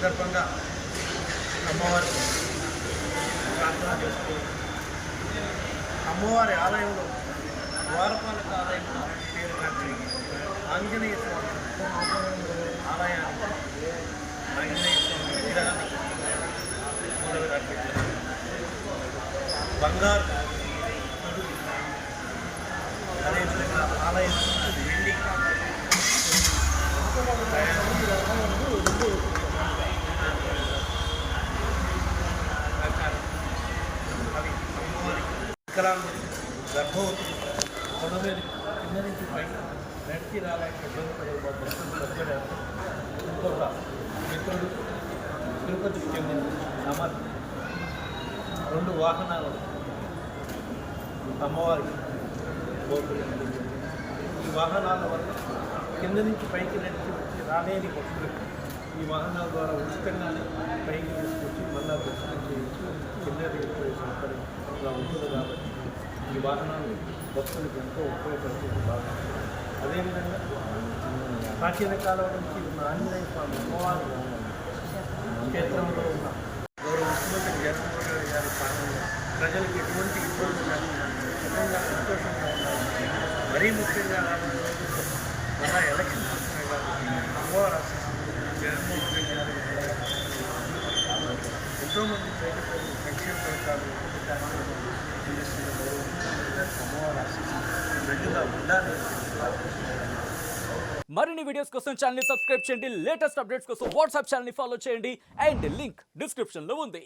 సందర్భంగా అమ్మవారికి ప్రార్థన చేస్తూ అమ్మవారి ఆలయంలో ద్వారపాలక ఆలయం పేరు కంటే ఆంజనేయ స్వామి ఆలయాన్ని ఆంజనేయ స్వామి విగ్రహాన్ని మొదలుపెట్టారు. బంగారు అదేవిధంగా ఆలయం వెండి అవి అమ్మవారి వికలాంగులు గర్భవతులు కొండ మీద కింద నుంచి పైకి నడిచి రాలేక ఇబ్బంది పడే భక్తులు సరిపడారు. ఇంకొక మిత్రుడు తిరుపతికి చెందిన అమర్ 2 వాహనాలు అమ్మవారికి బోర్డులు. ఈ వాహనాల వల్ల కింద నుంచి పైకి నడిచి వచ్చి రాలేని భక్తులకు ఈ వాహనాల ద్వారా ఉచితంగానే పైకి తీసుకొచ్చి మళ్ళా దర్శనం చేయొచ్చు. కింద తీసుకునే సౌకర్యంగా ఉంటుంది కాబట్టి ఈ వాహనాలు భక్తులకు ఎంతో ఉపయోగపడుతుంది. బాగా అదేవిధంగా ప్రాచీన కాలం నుంచి ఉన్న ఆంజనేయ స్వామి అమ్మవారి క్షేత్రంలో ఉన్న గౌరవ ముఖ్యమంత్రి జగన్మోహన్ రెడ్డి గారి పాలనలో ప్రజలకు ఎటువంటి ఇబ్బందులు లేకుండా సుఖంగా సంతోషంగా ఉన్నారు. మరీ ముఖ్యంగా రాబోయే రోజుల్లో మళ్ళా ఎలక్షన్స్ వస్తున్నాయి కాబట్టి అమ్మవారు జగన్మోహన్ రెడ్డి గారు ఎంతోమంది పేదలు సంక్షేమ పథకాలు అమ్మవారు రెండుగా ఉండాలి. మరిన్ని వీడియోస్ కోసం ఛానల్ ని సబ్స్క్రైబ్ చేయండి. లేటెస్ట్ అప్డేట్స్ కోసం వాట్సాప్ ఛానల్ ని ఫాలో చేయండి. అండ్ లింక్ డిస్క్రిప్షన్ లో ఉంది.